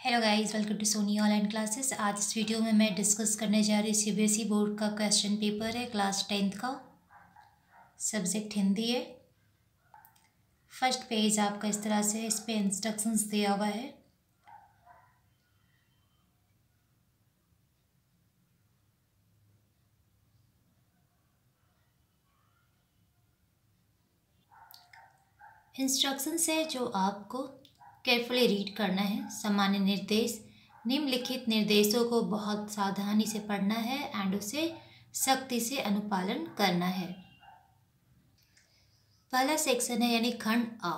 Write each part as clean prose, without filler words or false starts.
Hello guys, welcome to Soni online classes. आज इस video में मैं डिस्कस करने जा रही सीबीएसई बोर्ड का क्वेश्चन पेपर है क्लास 10th का। सब्जेक्ट हिंदी है। फर्स्ट पेज आपका इस तरह से, इस पे इंस्ट्रक्शंस दिया हुआ है। इंस्ट्रक्शंस है जो आपको केयरफुली रीड करना है। सामान्य निर्देश, निम्नलिखित निर्देशों को बहुत सावधानी से पढ़ना है एंड उसे सख्ती से अनुपालन करना है। पहला सेक्शन है यानी खंड अ,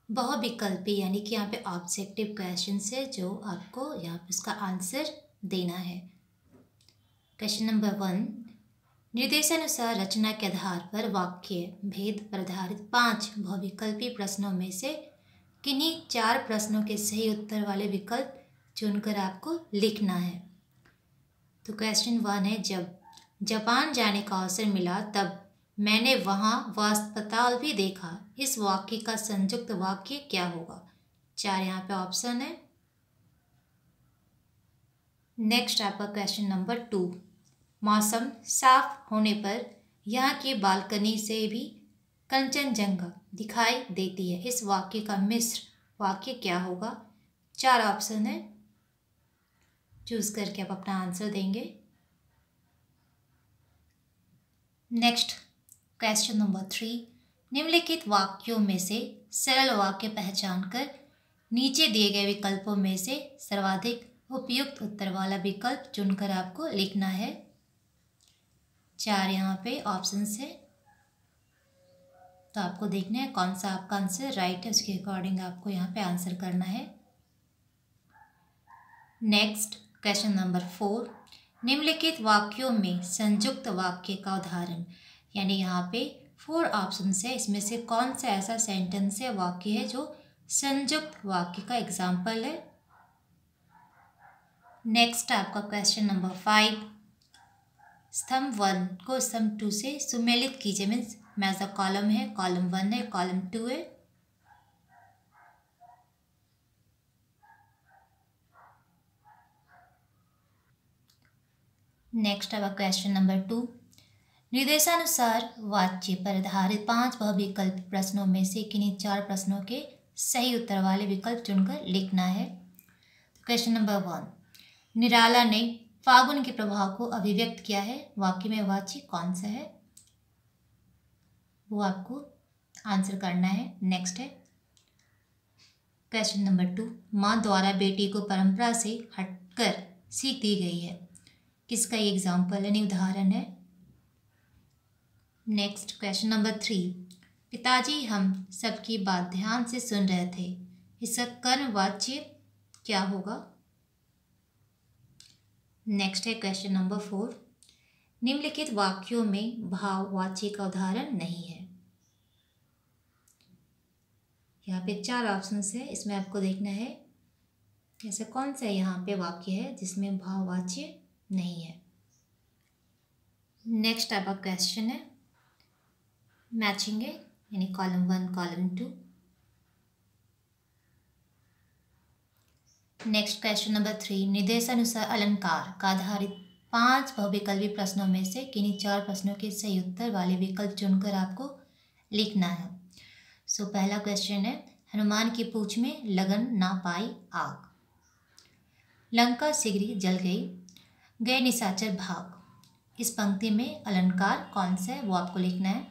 बहुविकल्पी, यानी कि यहाँ पे ऑब्जेक्टिव क्वेश्चन है जो आपको यहाँ पे उसका आंसर देना है। क्वेश्चन नंबर 1, निर्देशानुसार रचना के आधार पर वाक्य भेद पर आधारित 5 बहुविकल्पी प्रश्नों में से किन्हीं 4 प्रश्नों के सही उत्तर वाले विकल्प चुनकर आपको लिखना है। तो क्वेश्चन 1 है, जब जापान जाने का अवसर मिला तब मैंने वहाँ वह अस्पताल भी देखा। इस वाक्य का संयुक्त वाक्य क्या होगा? 4 यहाँ पे ऑप्शन है। नेक्स्ट आपका क्वेश्चन नंबर 2, मौसम साफ होने पर यहाँ की बालकनी से भी कंचनजंगा दिखाई देती है। इस वाक्य का मिश्र वाक्य क्या होगा? 4 ऑप्शन है, चूज करके आप अपना आंसर देंगे। नेक्स्ट क्वेश्चन नंबर 3, निम्नलिखित वाक्यों में से सरल वाक्य पहचान कर नीचे दिए गए विकल्पों में से सर्वाधिक उपयुक्त उत्तर वाला विकल्प चुनकर आपको लिखना है। 4 यहाँ पे ऑप्शन है, तो आपको देखना है कौन सा आपका आंसर राइट है, उसके अकॉर्डिंग आपको यहाँ पे आंसर करना है। नेक्स्ट क्वेश्चन नंबर 4, निम्नलिखित वाक्यों में संयुक्त वाक्य का उदाहरण, यानी यहाँ पे 4 ऑप्शन है, इसमें से कौन सा ऐसा सेंटेंस है, वाक्य है जो संयुक्त वाक्य का एग्जाम्पल है। नेक्स्ट आपका क्वेश्चन नंबर 5, स्तंभ 1 को स्तंभ 2 से सुमेलित कीजिए। मीन्स मैच द कॉलम है, कॉलम 1 है, कॉलम 2 है। नेक्स्ट आपका क्वेश्चन नंबर 2, निर्देशानुसार वाच्य पर आधारित 5 बहुविकल्प प्रश्नों में से किन्हीं 4 प्रश्नों के सही उत्तर वाले विकल्प चुनकर लिखना है। क्वेश्चन नंबर 1, निराला ने फागुन के प्रभाव को अभिव्यक्त किया है। वाक्य में वाच्य कौन सा है, वो आपको आंसर करना है। नेक्स्ट है क्वेश्चन नंबर 2, माँ द्वारा बेटी को परंपरा से हटकर सीख दी गई है। किसका ये एग्जाम्पल यानी उदाहरण है। नेक्स्ट क्वेश्चन नंबर 3, पिताजी हम सबकी बात ध्यान से सुन रहे थे। इसका कर्मवाच्य क्या होगा? नेक्स्ट है क्वेश्चन नंबर 4, निम्नलिखित वाक्यों में भाववाच्य का उदाहरण नहीं है। यहाँ पे 4 ऑप्शंस है, इसमें आपको देखना है ऐसा कौन सा यहाँ पे वाक्य है जिसमें भाववाच्य नहीं है। नेक्स्ट आपका क्वेश्चन है मैचिंग है, यानी column 1 column 2। Next question number 3, निर्देशानुसार अलंकार का आधारित 5 बहुविकल्पी प्रश्नों में से किन्हीं 4 प्रश्नों के सही उत्तर वाले विकल्प चुनकर आपको लिखना है। सो पहला क्वेश्चन है, हनुमान की पूंछ में लगन ना पाई आग। लंका शीघ्र जल गई, गए निशाचर भाग। इस पंक्ति में अलंकार कौन सा है, वो आपको लिखना है।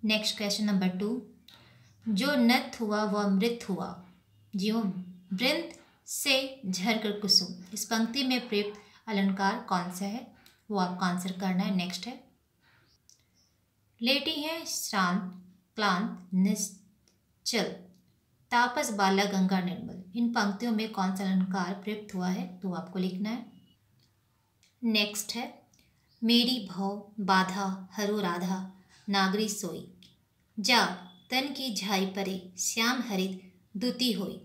नेक्स्ट क्वेश्चन नंबर 2, जो नत हुआ वह मृत हुआ, ज्यों वृंद से झरकर कुसुम। इस पंक्ति में प्रयुक्त अलंकार कौन सा है, वो आपको आंसर करना है। नेक्स्ट है, लेटी है शांत क्लांत निश्चल, तापस बाला गंगा निर्मल। इन पंक्तियों में कौन सा अलंकार प्रयुक्त हुआ है, तो आपको लिखना है। नेक्स्ट है, मेरी भव बाधा हरो राधा, नागरी सोई, जा तन की झाई परे, श्याम हरित दूती होई।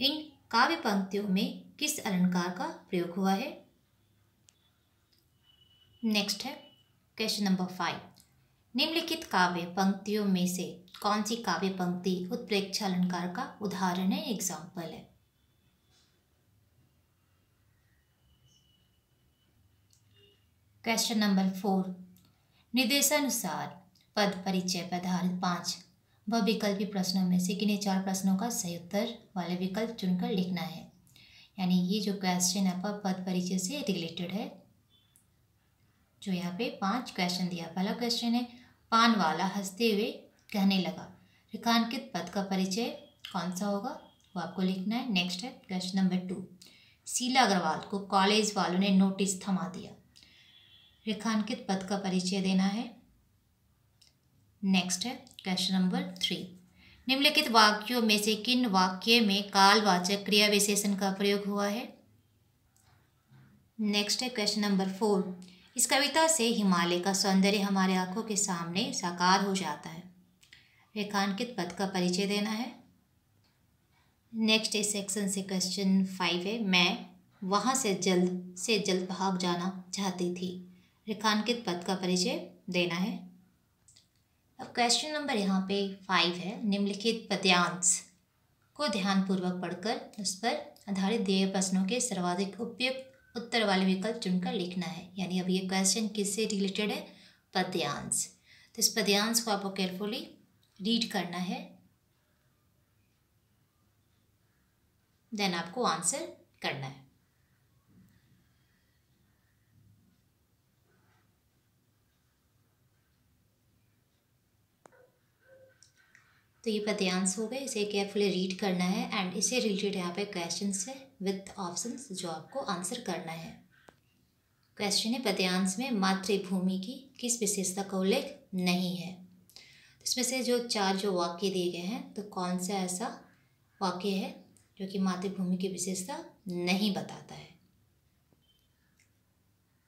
इन काव्य पंक्तियों में किस अलंकार का प्रयोग हुआ है? नेक्स्ट है क्वेश्चन नंबर 5, निम्नलिखित काव्य पंक्तियों में से कौन सी काव्य पंक्ति उत्प्रेक्षा अलंकार का उदाहरण है, एग्जाम्पल है। क्वेश्चन नंबर 4, निर्देशानुसार पद परिचय पर आधारित 5 बहुविकल्पी प्रश्नों में से किन्हीं 4 प्रश्नों का सही उत्तर वाले विकल्प चुनकर लिखना है। यानी ये जो क्वेश्चन आपका पद परिचय से रिलेटेड है, जो यहाँ पे 5 क्वेश्चन दिया। पहला क्वेश्चन है, पान वाला हंसते हुए कहने लगा, रेखांकित पद का परिचय कौन सा होगा, वो आपको लिखना है। नेक्स्ट है क्वेश्चन नंबर 2, शीला अग्रवाल को कॉलेज वालों ने नोटिस थमा दिया, रेखांकित पद का परिचय देना है। नेक्स्ट है क्वेश्चन नंबर 3, निम्नलिखित वाक्यों में से किन वाक्य में कालवाचक क्रिया विशेषण का प्रयोग हुआ है। नेक्स्ट है क्वेश्चन नंबर 4, इस कविता से हिमालय का सौंदर्य हमारे आंखों के सामने साकार हो जाता है, रेखांकित पद का परिचय देना है। नेक्स्ट इस सेक्शन से क्वेश्चन 5 है, मैं वहाँ से जल्द भाग जाना चाहती थी, रेखांकित पद का परिचय देना है। अब क्वेश्चन नंबर यहाँ पे 5 है, निम्नलिखित पद्यांश को ध्यानपूर्वक पढ़कर उस पर आधारित दिए प्रश्नों के सर्वाधिक उपयुक्त उत्तर वाले विकल्प चुनकर लिखना है। यानी अब ये क्वेश्चन किससे रिलेटेड है, पद्यांश। तो इस पद्यांश को आपको केयरफुली रीड करना है, देन आपको आंसर करना है। तो ये पद्यांश हो गए, इसे केयरफुली रीड करना है एंड इसे रिलेटेड यहाँ पे क्वेश्चन है विद ऑप्शंस जो आपको आंसर करना है। क्वेश्चन है, पद्यांश में मातृभूमि की किस विशेषता का उल्लेख नहीं है। इसमें से जो 4 जो वाक्य दिए गए हैं, तो कौन सा ऐसा वाक्य है जो कि मातृभूमि की विशेषता नहीं बताता है।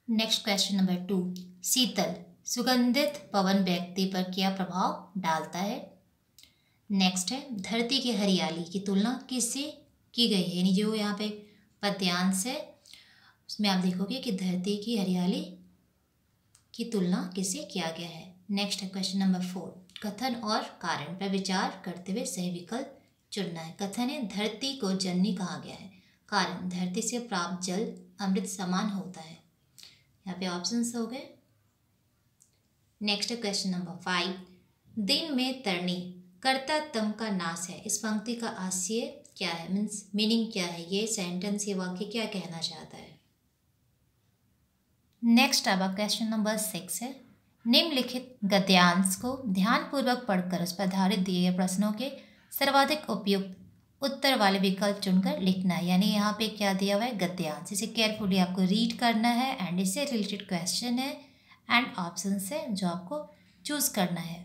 नेक्स्ट क्वेश्चन नंबर 2, शीतल सुगंधित पवन व्यक्ति पर क्या प्रभाव डालता है। नेक्स्ट है, धरती की हरियाली की तुलना किससे की गई है। यानी जो यहाँ पे पद्यांश है उसमें आप देखोगे कि धरती की हरियाली की तुलना किससे किया गया है। नेक्स्ट है क्वेश्चन नंबर 4, कथन और कारण पर विचार करते हुए सही विकल्प चुनना है। कथन है, धरती को जननी कहा गया है, कारण धरती से प्राप्त जल अमृत समान होता है। यहाँ पे ऑप्शंस हो गए। नेक्स्ट है क्वेश्चन नंबर 5, दिन में तरनी कर्ता तम का नाश है, इस पंक्ति का आशय क्या है, मीन्स मीनिंग क्या है, ये सेंटेंस ये वाक्य क्या कहना चाहता है। नेक्स्ट अब क्वेश्चन नंबर 6 है, निम्नलिखित गद्यांश को ध्यानपूर्वक पढ़कर उस पर आधारित दिए गए प्रश्नों के सर्वाधिक उपयुक्त उत्तर वाले विकल्प चुनकर लिखना है। यानी यहाँ पे क्या दिया हुआ है, गद्यांश, इसे केयरफुली आपको रीड करना है एंड इससे रिलेटेड क्वेश्चन है एंड ऑप्शन है जो आपको चूज करना है।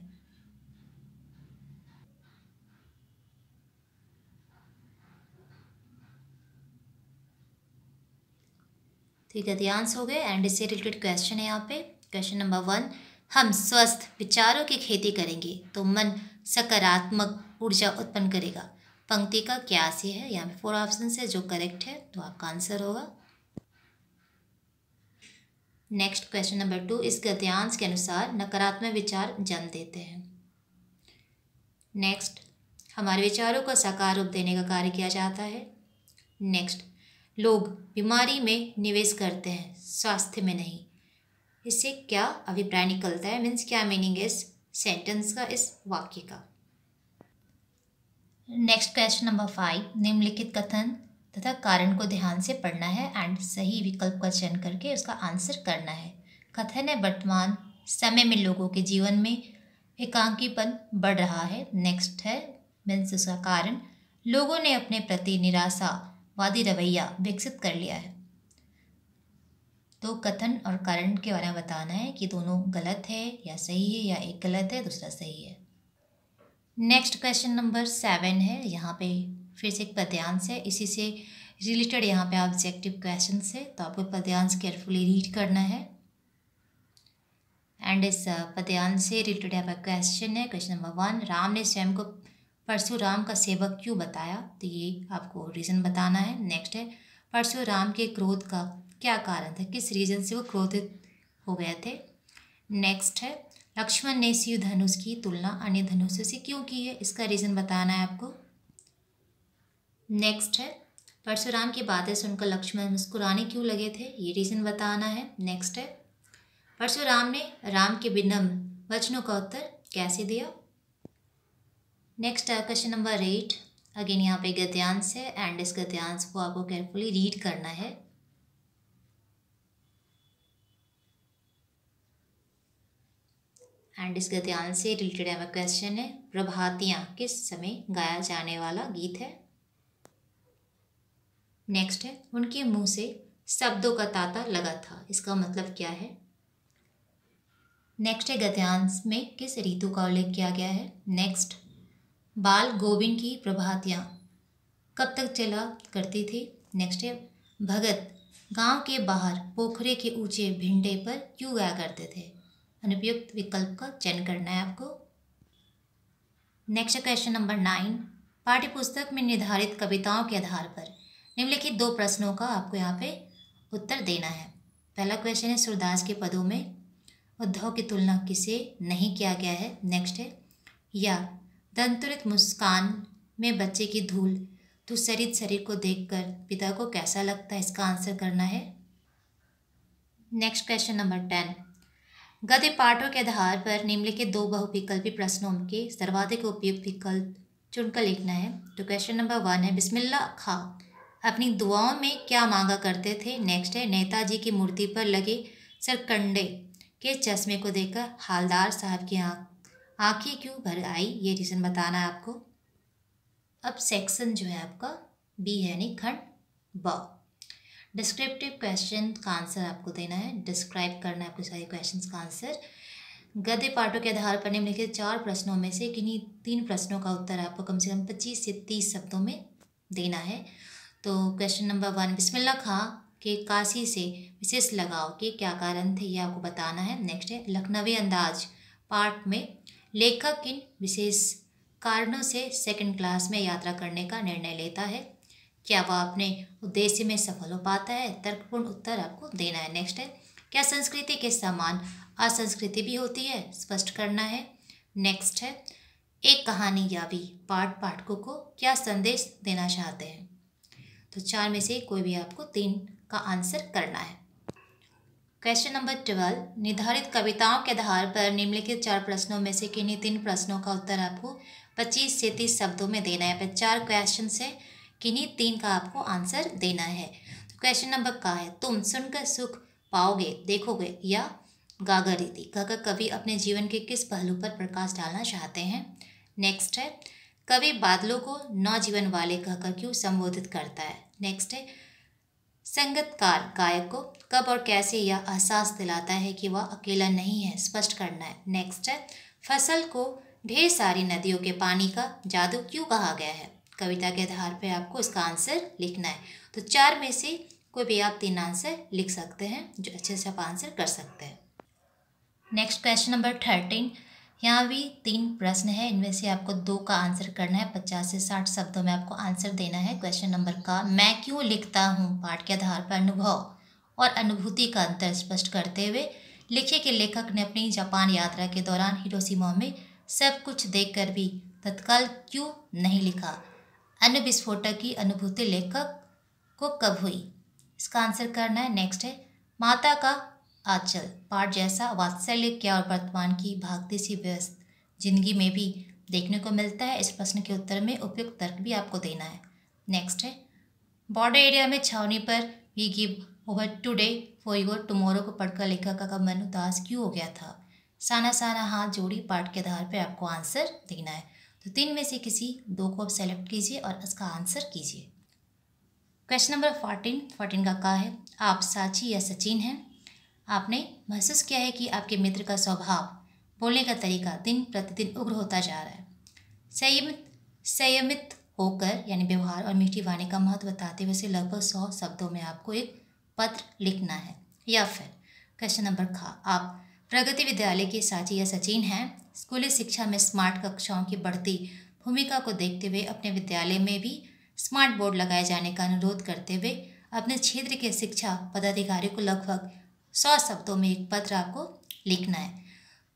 तो ये गद्यांश हो गए एंड इससे रिलेटेड क्वेश्चन है यहाँ पे। क्वेश्चन नंबर 1, हम स्वस्थ विचारों की खेती करेंगे तो मन सकारात्मक ऊर्जा उत्पन्न करेगा, पंक्ति का क्या आशय है। यहाँ पे 4 ऑप्शन है, जो करेक्ट है तो आपका आंसर होगा। नेक्स्ट क्वेश्चन नंबर 2, इस गद्यांश के अनुसार नकारात्मक विचार जन्म देते हैं। नेक्स्ट, हमारे विचारों को साकार रूप देने का कार्य किया जाता है। नेक्स्ट, लोग बीमारी में निवेश करते हैं, स्वास्थ्य में नहीं, इससे क्या अभिप्राय निकलता है, मीन्स क्या मीनिंग है इस सेंटेंस का, इस वाक्य का। नेक्स्ट क्वेश्चन नंबर 5, निम्नलिखित कथन तथा कारण को ध्यान से पढ़ना है एंड सही विकल्प का चयन करके उसका आंसर करना है। कथन है, वर्तमान समय में लोगों के जीवन में एकांकीपन बढ़ रहा है। नेक्स्ट है मीन्स उसका कारण, लोगों ने अपने प्रति निराशावादी रवैया विकसित कर लिया है। तो कथन और कारण के बारे में बताना है कि दोनों गलत है या सही है, या एक गलत है दूसरा सही है। नेक्स्ट क्वेश्चन नंबर 7 है, यहाँ पे फिर से एक पद्यांश है, इसी से रिलेटेड यहाँ पे ऑब्जेक्टिव क्वेश्चन है, तो आपको पद्यांश केयरफुली रीड करना है एंड इस पद्यांश से रिलेटेड यहाँ पर क्वेश्चन है। क्वेश्चन नंबर 1, राम ने स्वयं को परशुराम का सेवक क्यों बताया, तो ये आपको रीज़न बताना है। नेक्स्ट है, परशुराम के क्रोध का क्या कारण था, किस रीजन से वो क्रोधित हो गए थे। नेक्स्ट है, लक्ष्मण ने शिव धनुष की तुलना अन्य धनुषों से क्यों की है, इसका रीज़न बताना है आपको। नेक्स्ट है, परशुराम की बातें सुनकर लक्ष्मण मुस्कुराने क्यों लगे थे, ये रीज़न बताना है। नेक्स्ट है, परशुराम ने राम के विनम्र वचनों का उत्तर कैसे दिया। Next question number 8। अगेन यहाँ पे गद्यांश है एंड इस गद्यांश को आपको केयरफुली रीड करना है। एंड इस गद्यांश से रिलेटेड हमारा क्वेश्चन है, प्रभातियाँ किस समय गाया जाने वाला गीत है। नेक्स्ट है, उनके मुंह से शब्दों का तांता लगा था, इसका मतलब क्या है। नेक्स्ट है, गद्यांश में किस ऋतु का उल्लेख किया गया है। नेक्स्ट, बाल गोविंद की प्रभातियाँ कब तक चला करती थी। नेक्स्ट है, भगत गांव के बाहर पोखरे के ऊंचे भिंडे पर क्यों गाया करते थे। अनुपयुक्त विकल्प का चयन करना है आपको। Next question number 9। पाठ्यपुस्तक में निर्धारित कविताओं के आधार पर निम्नलिखित 2 प्रश्नों का आपको यहाँ पे उत्तर देना है। पहला क्वेश्चन है, सूरदास के पदों में उद्धव की तुलना किसे नहीं किया गया है। नेक्स्ट है, या दंतुरित मुस्कान में बच्चे की धूल तो सरित शरीर को देखकर पिता को कैसा लगता है, इसका आंसर करना है। Next question number 10। गद्य पाठों के आधार पर निम्नलिखित 2 बहुविकल्पी प्रश्नों के सर्वाधिक उपयुक्त विकल्प चुनकर लिखना है। तो क्वेश्चन नंबर 1 है, बिस्मिल्लाह खां अपनी दुआओं में क्या मांगा करते थे। नेक्स्ट है, नेताजी की मूर्ति पर लगे सरकंडे के चश्मे को देखकर हालदार साहब की आंखें क्यों भर आई, ये रीज़न बताना है आपको। अब सेक्शन जो है आपका बी है, यानी खंड ब। डिस्क्रिप्टिव क्वेश्चन का आंसर आपको देना है, डिस्क्राइब करना है आपको सारे क्वेश्चंस का आंसर। गद्य पाठों के आधार पर निम्नलिखित 4 प्रश्नों में से किन्हीं 3 प्रश्नों का उत्तर आपको कम से कम 25 से 30 शब्दों में देना है। तो क्वेश्चन नंबर 1, बिस्मिल्लाह खां के काशी से विशेष लगाव के क्या कारण थे, ये आपको बताना है। नेक्स्ट है, लखनवी अंदाज पाठ में लेखक किन विशेष कारणों से सेकंड क्लास में यात्रा करने का निर्णय लेता है, क्या वह अपने उद्देश्य में सफल हो पाता है। तर्कपूर्ण उत्तर आपको देना है। नेक्स्ट है, क्या संस्कृति के समान असंस्कृति भी होती है, स्पष्ट करना है। नेक्स्ट है, एक कहानी या भी पाठकों को क्या संदेश देना चाहते हैं। तो 4 में से कोई भी आपको 3 का आंसर करना है। क्वेश्चन नंबर 12, निर्धारित कविताओं के आधार पर निम्नलिखित 4 प्रश्नों में से किन्हीं 3 प्रश्नों का उत्तर आपको 25 से 30 शब्दों में देना है। पर 4 क्वेश्चन से किन्हीं 3 का आपको आंसर देना है। तो क्वेश्चन नंबर का है, तुम सुनकर सुख पाओगे देखोगे या गागर रीति कहकर कवि अपने जीवन के किस पहलू पर प्रकाश डालना चाहते हैं। नेक्स्ट है, कवि बादलों को नौजीवन वाले कहकर क्यों संबोधित करता है। नेक्स्ट है, संगीतकार गायक को कब और कैसे यह एहसास दिलाता है कि वह अकेला नहीं है, स्पष्ट करना है। नेक्स्ट है, फसल को ढेर सारी नदियों के पानी का जादू क्यों कहा गया है। कविता के आधार पर आपको इसका आंसर लिखना है। तो 4 में से कोई भी आप 3 आंसर लिख सकते हैं, जो अच्छे से आप आंसर कर सकते हैं। नेक्स्ट क्वेश्चन नंबर 13, यहाँ भी 3 प्रश्न है, इनमें से आपको 2 का आंसर करना है। 50 से 60 शब्दों में आपको आंसर देना है। क्वेश्चन नंबर का, मैं क्यों लिखता हूँ पाठ के आधार पर अनुभव और अनुभूति का अंतर स्पष्ट करते हुए लिखे कि लेखक ने अपनी जापान यात्रा के दौरान हिरोशिमा में सब कुछ देखकर भी तत्काल क्यों नहीं लिखा। अणु विस्फोटक की अनुभूति लेखक को कब हुई, इसका आंसर करना है। नेक्स्ट है, माता का आंचल पाठ जैसा वात्सल्य क्या और वर्तमान की भागती सी व्यस्त जिंदगी में भी देखने को मिलता है। इस प्रश्न के उत्तर में उपयुक्त तर्क भी आपको देना है। नेक्स्ट है, बॉर्डर एरिया में छावनी पर we give over today for your tomorrow को पढ़कर लेखक का मन उदास क्यों हो गया था। साना साना हाथ जोड़ी पाठ के आधार पर आपको आंसर देना है। तो 3 में से किसी 2 को आप सेलेक्ट कीजिए और इसका आंसर कीजिए। क्वेश्चन नंबर 14 का क्या है, आप साची या सचिन हैं। आपने महसूस किया है कि आपके मित्र का स्वभाव, बोलने का तरीका दिन प्रतिदिन उग्र होता जा रहा है। संयमित होकर यानी व्यवहार और मीठी वाणी का महत्व बताते हुए से लगभग 100 शब्दों में आपको एक पत्र लिखना है। या फिर क्वेश्चन नंबर खा, आप प्रगति विद्यालय के साची या सचिन हैं। स्कूली शिक्षा में स्मार्ट कक्षाओं की बढ़ती भूमिका को देखते हुए अपने विद्यालय में भी स्मार्ट बोर्ड लगाए जाने का अनुरोध करते हुए अपने क्षेत्र के शिक्षा पदाधिकारी को लगभग 100 शब्दों में एक पत्र आपको लिखना है।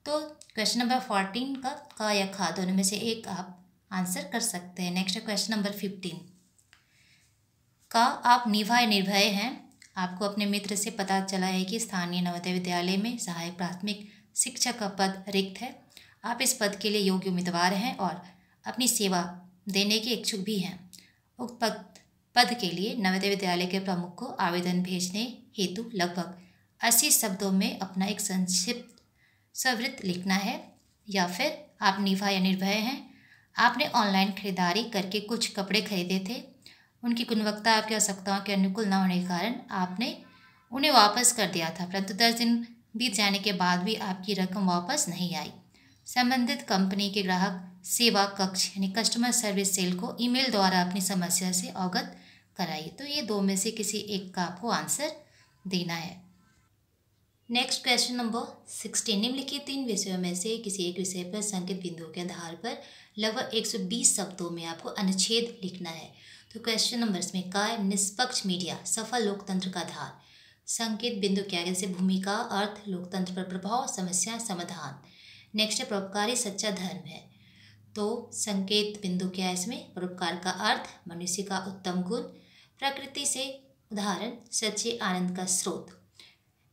तो क्वेश्चन नंबर 14 का या खा दोनों में से एक आप आंसर कर सकते हैं। नेक्स्ट क्वेश्चन नंबर 15 का, आप निर्भय हैं। आपको अपने मित्र से पता चला है कि स्थानीय नवोदय विद्यालय में सहायक प्राथमिक शिक्षक का पद रिक्त है। आप इस पद के लिए योग्य उम्मीदवार हैं और अपनी सेवा देने के इच्छुक भी हैं। उक्त पद के लिए नवोदय विद्यालय के प्रमुख को आवेदन भेजने हेतु लगभग 80 शब्दों में अपना एक संक्षिप्त स्ववृत्त लिखना है। या फिर आप निभा या निर्भय हैं, आपने ऑनलाइन खरीदारी करके कुछ कपड़े खरीदे थे, उनकी गुणवत्ता आपकी आवश्यकताओं के अनुकूल न होने के कारण आपने उन्हें वापस कर दिया था, परंतु 10 दिन बीत जाने के बाद भी आपकी रकम वापस नहीं आई। संबंधित कंपनी के ग्राहक सेवा कक्ष यानी कस्टमर सर्विस सेल को ईमेल द्वारा अपनी समस्या से अवगत कराइए। तो ये 2 में से किसी एक का आपको आंसर देना है। नेक्स्ट क्वेश्चन नंबर 16, निम्नलिखित 3 विषयों में से किसी एक विषय पर संकेत बिंदुओं के आधार पर लगभग 120 शब्दों में आपको अनुच्छेद लिखना है। तो क्वेश्चन नंबर इसमें का है, निष्पक्ष मीडिया सफल लोकतंत्र का आधार। संकेत बिंदु क्या है, जैसे भूमिका, अर्थ, लोकतंत्र पर प्रभाव, समस्या, समाधान। नेक्स्ट है परोपकारी सच्चा धर्म है। तो संकेत बिंदु क्या है इसमें, परोपकार का अर्थ, मनुष्य का उत्तम गुण, प्रकृति से उदाहरण, सच्चे आनंद का स्रोत।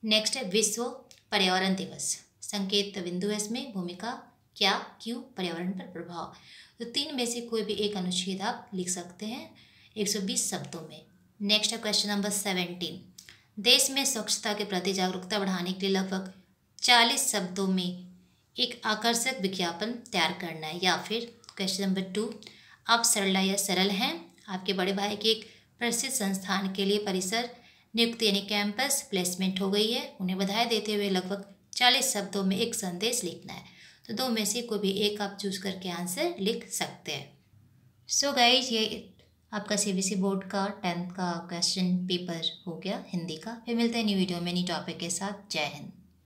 नेक्स्ट है विश्व पर्यावरण दिवस। संकेत बिंदु है इसमें भूमिका, क्या, क्यों, पर्यावरण पर प्रभाव। तो 3 में से कोई भी एक अनुच्छेद आप लिख सकते हैं 120 शब्दों में। नेक्स्ट है क्वेश्चन नंबर 17, देश में स्वच्छता के प्रति जागरूकता बढ़ाने के लिए लगभग 40 शब्दों में एक आकर्षक विज्ञापन तैयार करना है। या फिर क्वेश्चन नंबर 2, आप सरला या सरल हैं, आपके बड़े भाई के एक प्रसिद्ध संस्थान के लिए परिसर नियुक्ति यानी कैंपस प्लेसमेंट हो गई है, उन्हें बधाई देते हुए लगभग 40 शब्दों में एक संदेश लिखना है। तो 2 में से कोई भी एक आप चूज करके आंसर लिख सकते हैं। सो गाइज, ये आपका सीबीएसई बोर्ड का 10th का क्वेश्चन पेपर हो गया हिंदी का। फिर मिलते हैं न्यू वीडियो में न्यू टॉपिक के साथ। जय हिंद।